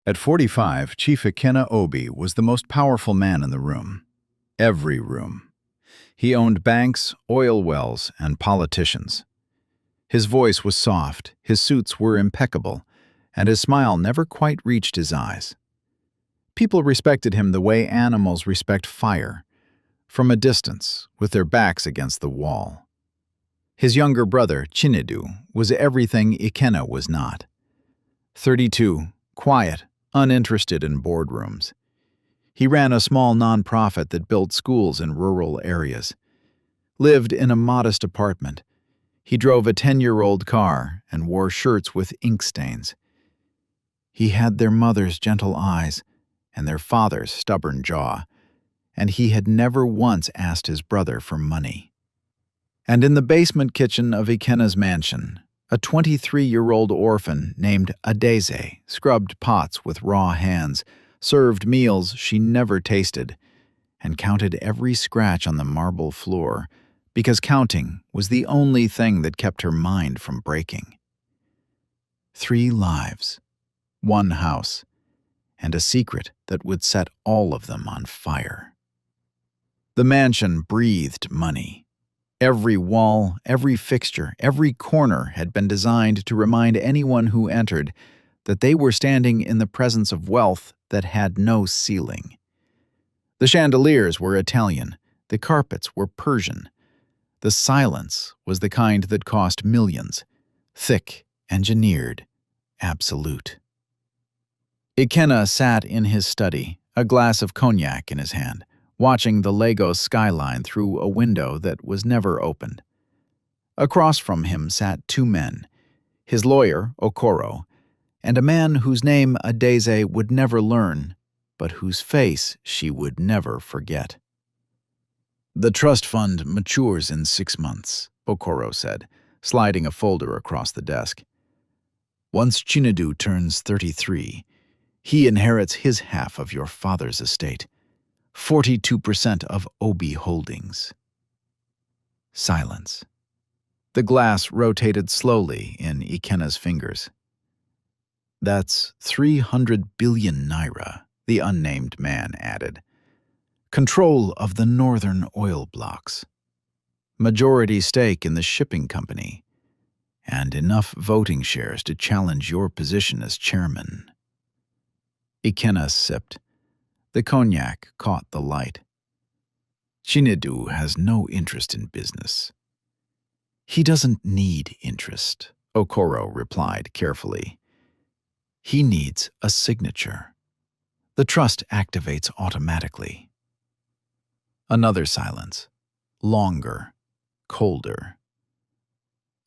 At 45, Chief Ikenna Obi was the most powerful man in the room. Every room. He owned banks, oil wells, and politicians. His voice was soft, his suits were impeccable, and his smile never quite reached his eyes. People respected him the way animals respect fire, from a distance, with their backs against the wall. His younger brother, Chinedu, was everything Ikenna was not. 32, quiet, uninterested in boardrooms. He ran a small nonprofit that built schools in rural areas. Lived in a modest apartment. He drove a 10-year-old car and wore shirts with ink stains. He had their mother's gentle eyes and their father's stubborn jaw, and he had never once asked his brother for money. And in the basement kitchen of Ikenna's mansion, a 23-year-old orphan named Adeze scrubbed pots with raw hands, served meals she never tasted, and counted every scratch on the marble floor, because counting was the only thing that kept her mind from breaking. 3 lives, 1 house, and a secret that would set all of them on fire. The mansion breathed money. Every wall, every fixture, every corner had been designed to remind anyone who entered that they were standing in the presence of wealth that had no ceiling. The chandeliers were Italian, the carpets were Persian. The silence was the kind that cost millions, thick, engineered, absolute. Ikenna sat in his study, a glass of cognac in his hand, watching the Lagos skyline through a window that was never opened. Across from him sat 2 men, his lawyer, Okoro, and a man whose name Adeze would never learn, but whose face she would never forget. "The trust fund matures in 6 months," Okoro said, sliding a folder across the desk. "Once Chinedu turns 33, he inherits his half of your father's estate, 42% of Obi Holdings." Silence. The glass rotated slowly in Ikenna's fingers. "That's 300 billion naira," the unnamed man added. "Control of the northern oil blocks. Majority stake in the shipping company. And enough voting shares to challenge your position as chairman." Ikenna sipped. The cognac caught the light. "Chinedu has no interest in business." "He doesn't need interest," Okoro replied carefully. "He needs a signature. The trust activates automatically." Another silence. Longer. Colder.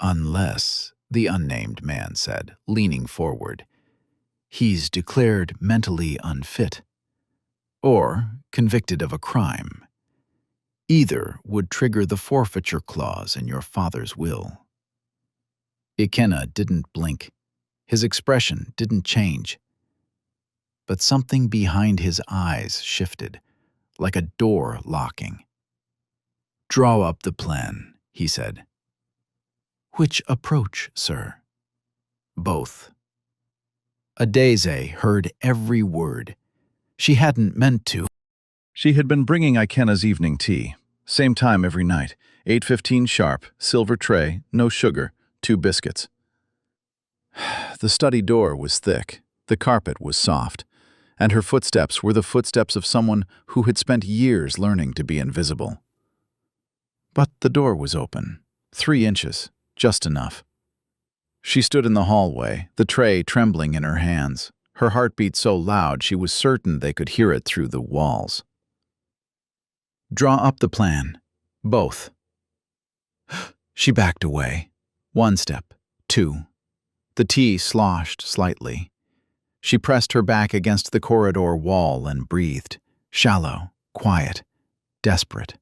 "Unless," the unnamed man said, leaning forward, "he's declared mentally unfit. Or convicted of a crime. Either would trigger the forfeiture clause in your father's will." Ikenna didn't blink. His expression didn't change. But something behind his eyes shifted, like a door locking. "Draw up the plan," he said. "Which approach, sir?" "Both." Adeze heard every word. She hadn't meant to. She had been bringing Ikenna's evening tea. Same time every night, 8:15 sharp, silver tray, no sugar, 2 biscuits. The study door was thick, the carpet was soft, and her footsteps were the footsteps of someone who had spent years learning to be invisible. But the door was open, 3 inches, just enough. She stood in the hallway, the tray trembling in her hands, her heartbeat so loud she was certain they could hear it through the walls. "Draw up the plan. Both." She backed away. 1 step, 2. The tea sloshed slightly. She pressed her back against the corridor wall and breathed, shallow, quiet, desperate.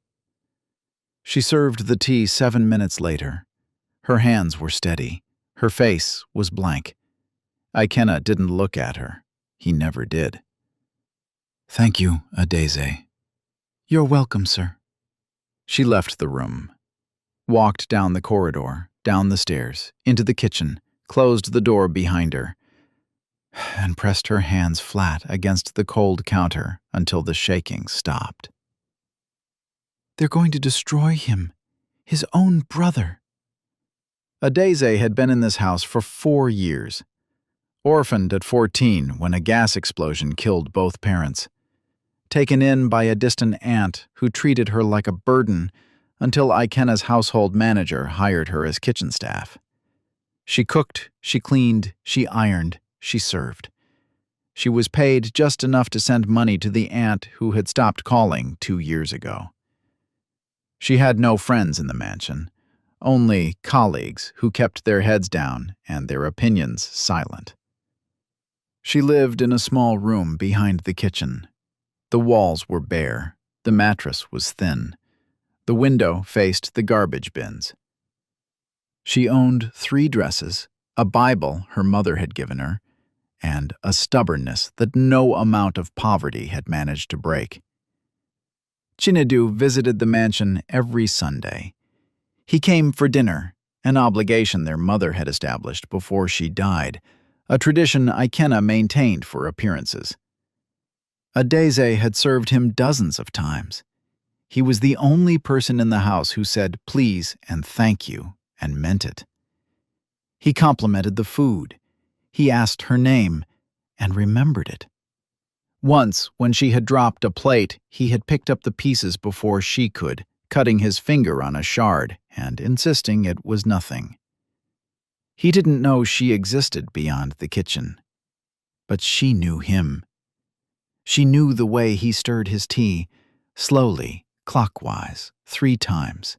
She served the tea 7 minutes later. Her hands were steady. Her face was blank. Ikenna didn't look at her. He never did. "Thank you, Adeze." "You're welcome, sir." She left the room, walked down the corridor, down the stairs, into the kitchen, closed the door behind her. and pressed her hands flat against the cold counter until the shaking stopped. They're going to destroy him. His own brother. Adeze had been in this house for 4 years. Orphaned at 14 when a gas explosion killed both parents. Taken in by a distant aunt who treated her like a burden until Ikena's household manager hired her as kitchen staff. She cooked, she cleaned, she ironed, she served. She was paid just enough to send money to the aunt who had stopped calling 2 years ago. She had no friends in the mansion, only colleagues who kept their heads down and their opinions silent. She lived in a small room behind the kitchen. The walls were bare, the mattress was thin. The window faced the garbage bins. She owned 3 dresses, a Bible her mother had given her, and a stubbornness that no amount of poverty had managed to break. Chinedu visited the mansion every Sunday. He came for dinner, an obligation their mother had established before she died, a tradition Ikena maintained for appearances. Adeze had served him dozens of times. He was the only person in the house who said please and thank you and meant it. He complimented the food. He asked her name and remembered it. Once, when she had dropped a plate, he had picked up the pieces before she could, cutting his finger on a shard and insisting it was nothing. He didn't know she existed beyond the kitchen, but she knew him. She knew the way he stirred his tea, slowly, clockwise, 3 times.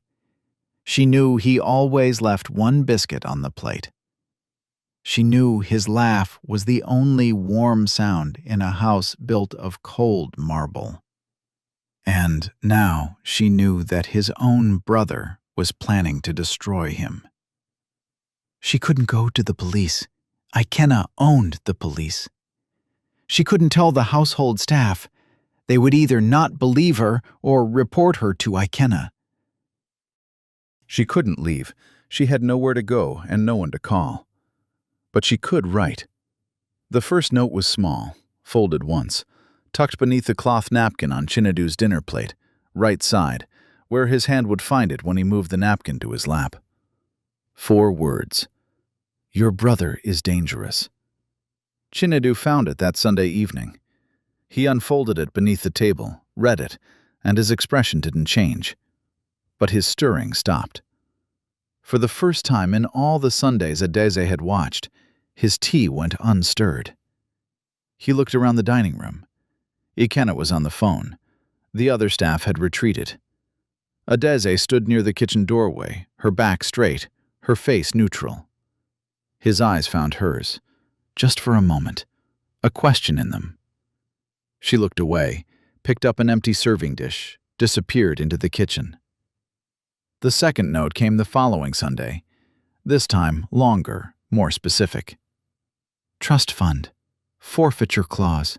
She knew he always left 1 biscuit on the plate. She knew his laugh was the only warm sound in a house built of cold marble. And now she knew that his own brother was planning to destroy him. She couldn't go to the police. Ikena owned the police. She couldn't tell the household staff. They would either not believe her or report her to Ikena. She couldn't leave. She had nowhere to go and no one to call. But she could write. The first note was small, folded once, tucked beneath the cloth napkin on Chinedu's dinner plate, right side, where his hand would find it when he moved the napkin to his lap. 4 words. Your brother is dangerous. Chinedu found it that Sunday evening. He unfolded it beneath the table, read it, and his expression didn't change. But his stirring stopped. For the first time in all the Sundays Adeze had watched, his tea went unstirred. He looked around the dining room. Ikena was on the phone. The other staff had retreated. Adeze stood near the kitchen doorway, her back straight, her face neutral. His eyes found hers, just for a moment, a question in them. She looked away, picked up an empty serving dish, disappeared into the kitchen. The second note came the following Sunday, this time longer, more specific. Trust fund, forfeiture clause.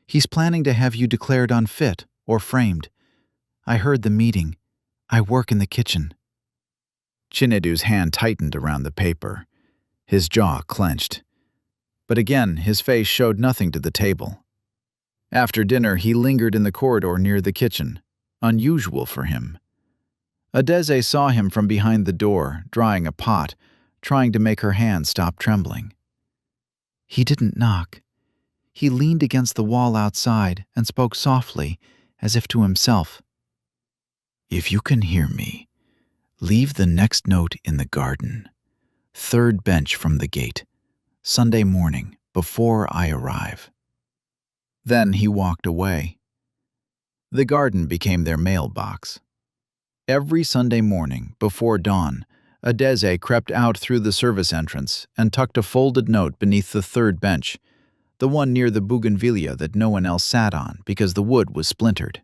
He's planning to have you declared unfit or framed. I heard the meeting. I work in the kitchen. Chinedu's hand tightened around the paper. His jaw clenched. But again, his face showed nothing to the table. After dinner, he lingered in the corridor near the kitchen, unusual for him. Adeze saw him from behind the door, drying a pot, trying to make her hand stop trembling. He didn't knock. He leaned against the wall outside and spoke softly, as if to himself. If you can hear me, leave the next note in the garden. 3rd bench from the gate. Sunday morning, before I arrive. Then he walked away. The garden became their mailbox. Every Sunday morning, before dawn, Adeze crept out through the service entrance and tucked a folded note beneath the 3rd bench, the one near the bougainvillea that no one else sat on because the wood was splintered.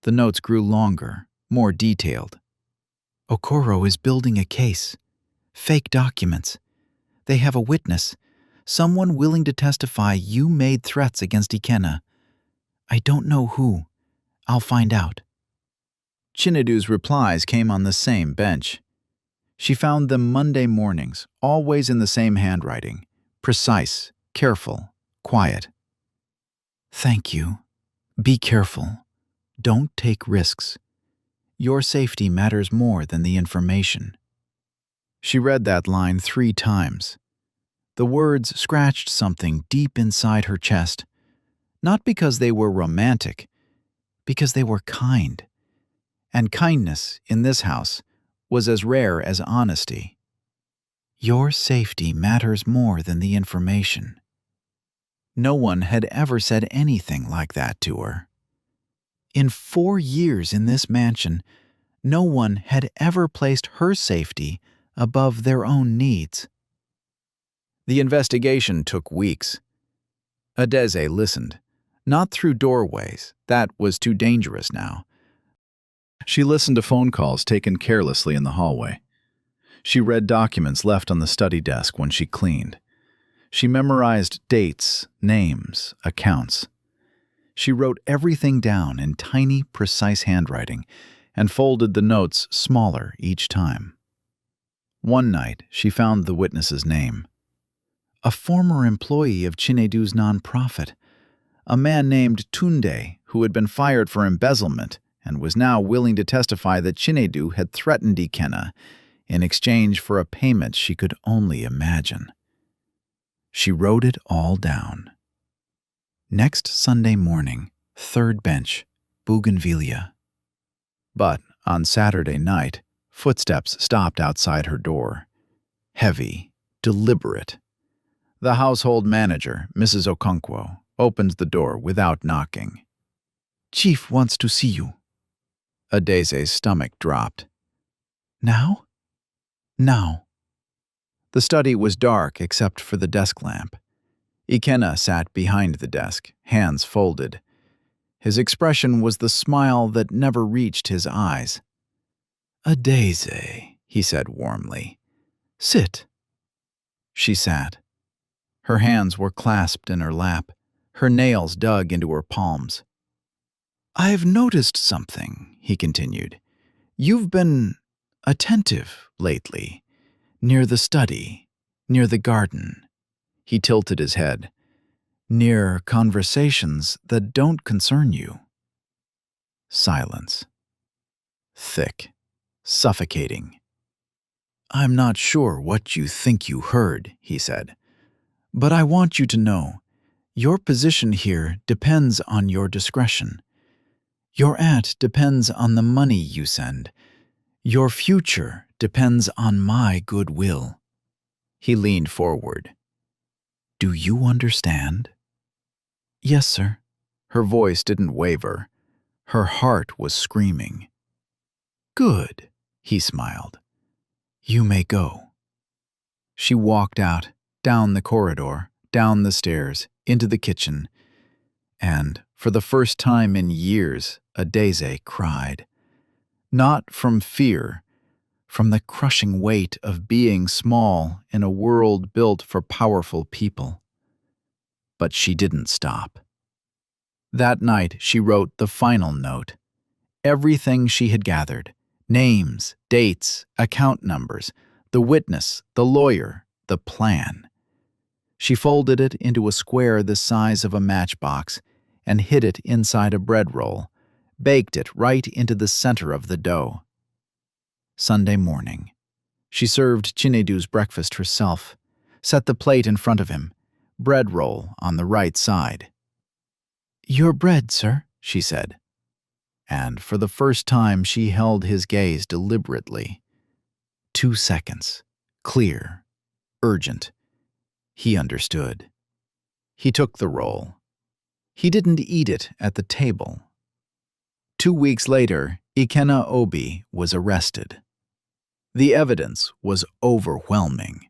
The notes grew longer, more detailed. Okoro is building a case. Fake documents. They have a witness, someone willing to testify you made threats against Ikena. I don't know who. I'll find out. Chinedu's replies came on the same bench. She found them Monday mornings, always in the same handwriting, precise, careful, quiet. "Thank you. Be careful. Don't take risks. Your safety matters more than the information." She read that line 3 times. The words scratched something deep inside her chest, not because they were romantic, because they were kind. And kindness, in this house, was as rare as honesty. Your safety matters more than the information. No one had ever said anything like that to her. In 4 years in this mansion, no one had ever placed her safety above their own needs. The investigation took weeks. Adeze listened, not through doorways. That was too dangerous now. She listened to phone calls taken carelessly in the hallway. She read documents left on the study desk when she cleaned. She memorized dates, names, accounts. She wrote everything down in tiny, precise handwriting and folded the notes smaller each time. One night, she found the witness's name. A former employee of Chinedu's nonprofit, a man named Tunde who had been fired for embezzlement and was now willing to testify that Chinedu had threatened Ikenna in exchange for a payment she could only imagine. She wrote it all down. Next Sunday morning, 3rd bench, Bougainvillea. But on Saturday night, footsteps stopped outside her door. Heavy, deliberate. The household manager, Mrs. Okonkwo, opened the door without knocking. "Chief wants to see you." Adese's stomach dropped. "Now?" "Now." The study was dark except for the desk lamp. Ikenna sat behind the desk, hands folded. His expression was the smile that never reached his eyes. "Adese," he said warmly. "Sit." She sat. Her hands were clasped in her lap, her nails dug into her palms. "I've noticed something," he continued. "You've been attentive lately, near the study, near the garden." He tilted his head. "Near conversations that don't concern you." Silence. Thick, suffocating. "I'm not sure what you think you heard," he said. "But I want you to know, your position here depends on your discretion. Your aunt depends on the money you send. Your future depends on my goodwill." He leaned forward. "Do you understand?" "Yes, sir." Her voice didn't waver. Her heart was screaming. "Good," he smiled. "You may go." She walked out, down the corridor, down the stairs, into the kitchen, and, for the first time in years, Adese cried. Not from fear, from the crushing weight of being small in a world built for powerful people. But she didn't stop. That night she wrote the final note. Everything she had gathered, names, dates, account numbers, the witness, the lawyer, the plan. She folded it into a square the size of a matchbox and hid it inside a bread roll, baked it right into the center of the dough. Sunday morning. She served Chinedu's breakfast herself, set the plate in front of him, bread roll on the right side. "Your bread, sir," she said. And for the first time she held his gaze deliberately. 2 seconds. Clear. Urgent. He understood. He took the roll. He didn't eat it at the table. 2 weeks later, Ikenna Obi was arrested. The evidence was overwhelming.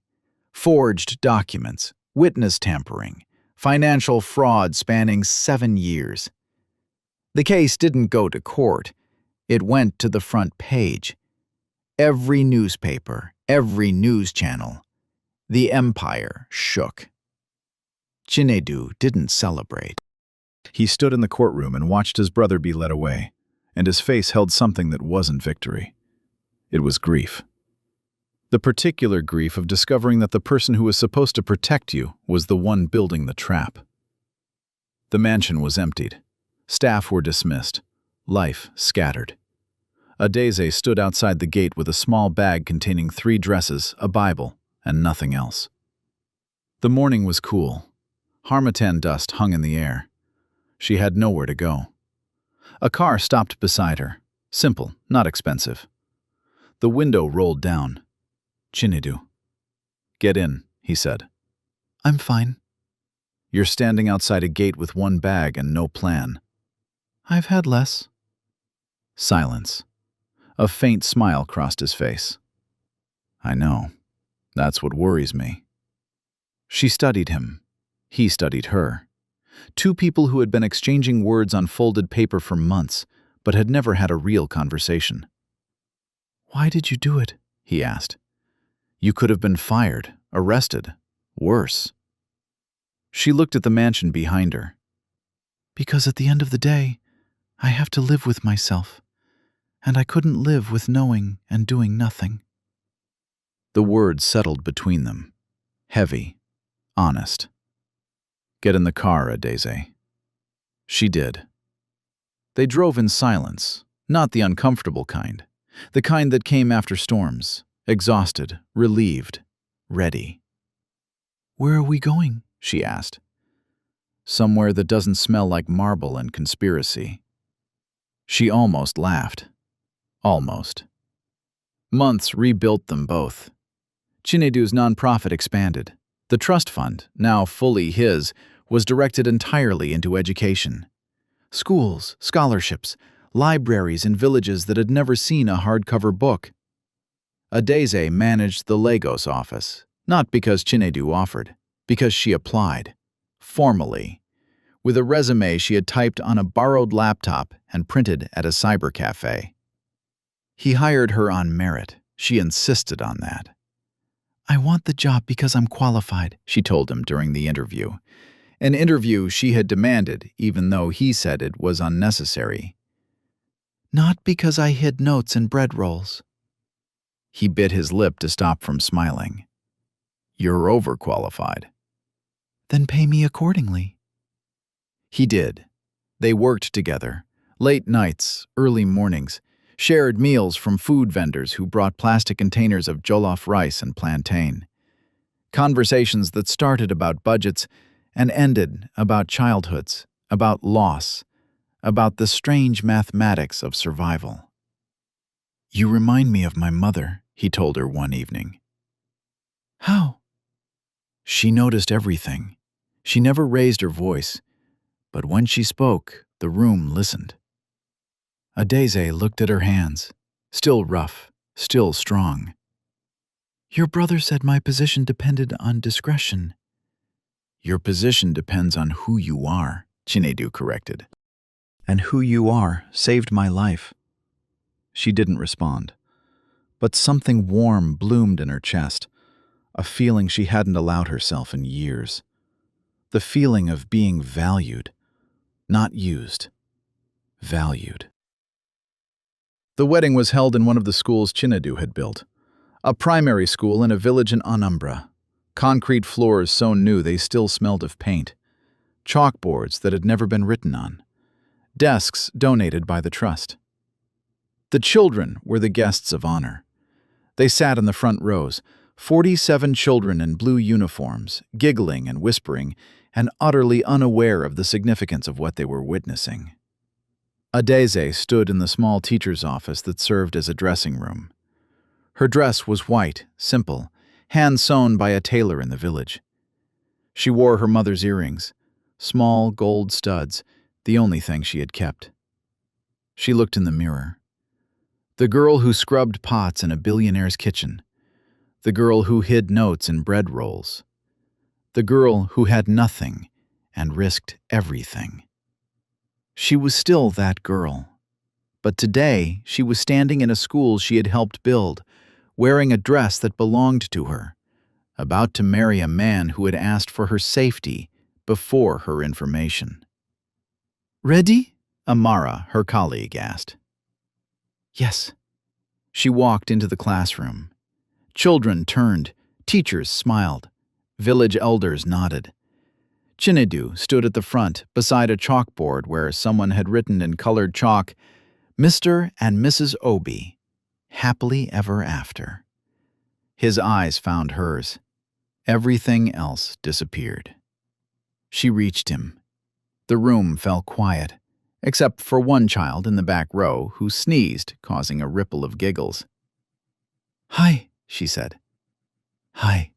Forged documents, witness tampering, financial fraud spanning 7 years. The case didn't go to court. It went to the front page. Every newspaper, every news channel. The empire shook. Chinedu didn't celebrate. He stood in the courtroom and watched his brother be led away, and his face held something that wasn't victory. It was grief. The particular grief of discovering that the person who was supposed to protect you was the one building the trap. The mansion was emptied. Staff were dismissed. Life scattered. Adeze stood outside the gate with a small bag containing 3 dresses, a Bible, and nothing else. The morning was cool. Harmattan dust hung in the air. She had nowhere to go. A car stopped beside her. Simple, not expensive. The window rolled down. Chinedu. "Get in," he said. I'm fine. "You're standing outside a gate with 1 bag and no plan." I've had less. Silence. A faint smile crossed his face. "I know. That's what worries me." She studied him. He studied her. 2 people who had been exchanging words on folded paper for months, but had never had a real conversation. Why did you do it? He asked. "You could have been fired, arrested, worse." She looked at the mansion behind her. Because at the end of the day, I have to live with myself, and I couldn't live with knowing and doing nothing. The words settled between them. Heavy, honest. "Get in the car, Adeze." She did. They drove in silence, not the uncomfortable kind, the kind that came after storms, exhausted, relieved, ready. Where are we going? She asked. "Somewhere that doesn't smell like marble and conspiracy." She almost laughed. Almost. Months rebuilt them both. Chinedu's nonprofit expanded. The trust fund, now fully his, was directed entirely into education. Schools, scholarships, libraries in villages that had never seen a hardcover book. Adeze managed the Lagos office, not because Chinedu offered, because she applied, formally, with a resume she had typed on a borrowed laptop and printed at a cyber cafe. He hired her on merit. She insisted on that. I want the job because I'm qualified, she told him during the interview. An interview she had demanded, even though he said it was unnecessary. Not because I hid notes and bread rolls. He bit his lip to stop from smiling. You're overqualified. Then pay me accordingly. He did. They worked together. Late nights, early mornings, shared meals from food vendors who brought plastic containers of jollof rice and plantain. Conversations that started about budgets and ended about childhoods, about loss, about the strange mathematics of survival. You remind me of my mother, he told her one evening. How? She noticed everything. She never raised her voice, but when she spoke, the room listened. Adeze looked at her hands, still rough, still strong. Your brother said my position depended on discretion. Your position depends on who you are, Chinedu corrected. And who you are saved my life. She didn't respond, but something warm bloomed in her chest, a feeling she hadn't allowed herself in years. The feeling of being valued, not used, valued. The wedding was held in one of the schools Chinedu had built, a primary school in a village in Anambra. Concrete floors so new they still smelled of paint, chalkboards that had never been written on, desks donated by the trust. The children were the guests of honor. They sat in the front rows, 47 children in blue uniforms, giggling and whispering, and utterly unaware of the significance of what they were witnessing. Adeze stood in the small teacher's office that served as a dressing room. Her dress was white, simple, hand-sewn by a tailor in the village. She wore her mother's earrings, small gold studs, the only thing she had kept. She looked in the mirror. The girl who scrubbed pots in a billionaire's kitchen. The girl who hid notes in bread rolls. The girl who had nothing and risked everything. She was still that girl. But today, she was standing in a school she had helped build, wearing a dress that belonged to her, about to marry a man who had asked for her safety before her information. Ready? Amara, her colleague, asked. Yes. She walked into the classroom. Children turned, teachers smiled, village elders nodded. Chinedu stood at the front, beside a chalkboard where someone had written in colored chalk, Mr. and Mrs. Obi, happily ever after. His eyes found hers. Everything else disappeared. She reached him. The room fell quiet, except for one child in the back row who sneezed, causing a ripple of giggles. "Hi," she said. "Hi."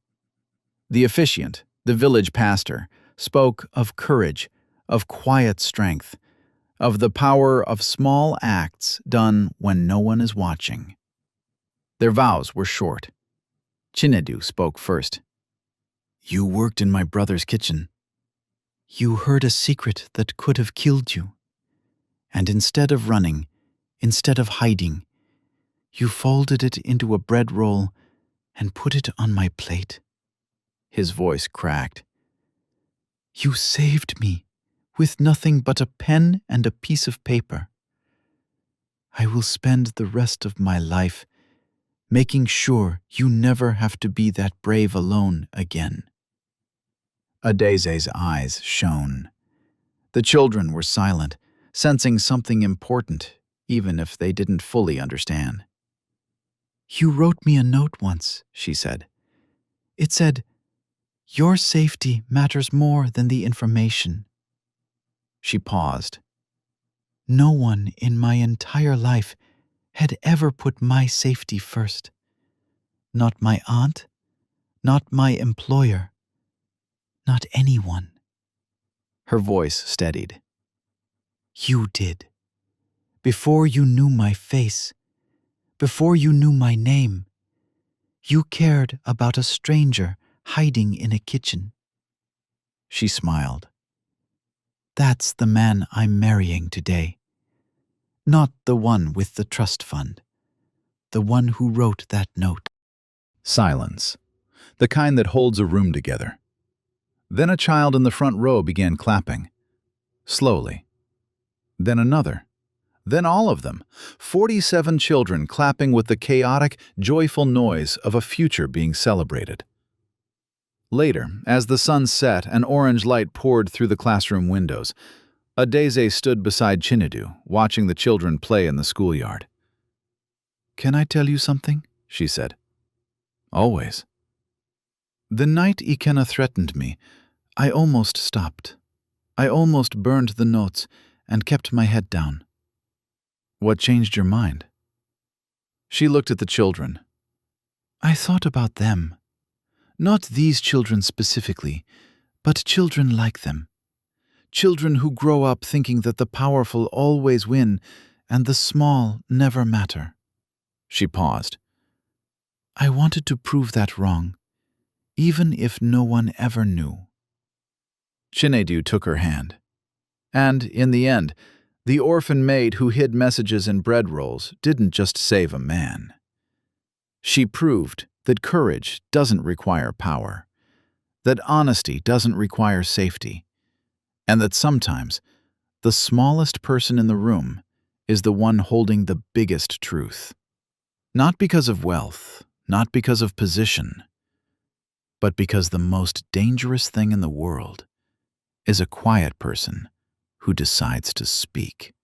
The officiant, the village pastor, spoke of courage, of quiet strength, of the power of small acts done when no one is watching. Their vows were short. Chinedu spoke first. "You worked in my brother's kitchen. You heard a secret that could have killed you. And instead of running, instead of hiding, you folded it into a bread roll and put it on my plate." His voice cracked. "You saved me with nothing but a pen and a piece of paper. I will spend the rest of my life making sure you never have to be that brave alone again." Adeze's eyes shone. The children were silent, sensing something important, even if they didn't fully understand. "You wrote me a note once," she said. "It said, 'Your safety matters more than the information.'" She paused. "No one in my entire life had ever put my safety first. Not my aunt, not my employer, not anyone." Her voice steadied. "You did. Before you knew my face, before you knew my name, you cared about a stranger hiding in a kitchen." She smiled. "That's the man I'm marrying today. Not the one with the trust fund. The one who wrote that note." Silence. The kind that holds a room together. Then a child in the front row began clapping. Slowly. Then another. Then all of them. 47 children clapping with the chaotic, joyful noise of a future being celebrated. Later, as the sun set and orange light poured through the classroom windows, Adeze stood beside Chinedu, watching the children play in the schoolyard. "Can I tell you something?" she said. "Always." "The night Ikenna threatened me, I almost stopped. I almost burned the notes and kept my head down." "What changed your mind?" She looked at the children. "I thought about them. Not these children specifically, but children like them. Children who grow up thinking that the powerful always win and the small never matter." She paused. "I wanted to prove that wrong, even if no one ever knew." Chinedu took her hand. And, in the end, the orphan maid who hid messages in bread rolls didn't just save a man. She proved that courage doesn't require power, that honesty doesn't require safety, and that sometimes the smallest person in the room is the one holding the biggest truth. Not because of wealth, not because of position, but because the most dangerous thing in the world is a quiet person who decides to speak.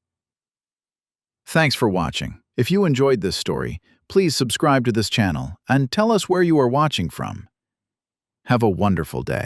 Thanks for watching. If you enjoyed this story, please subscribe to this channel and tell us where you are watching from. Have a wonderful day.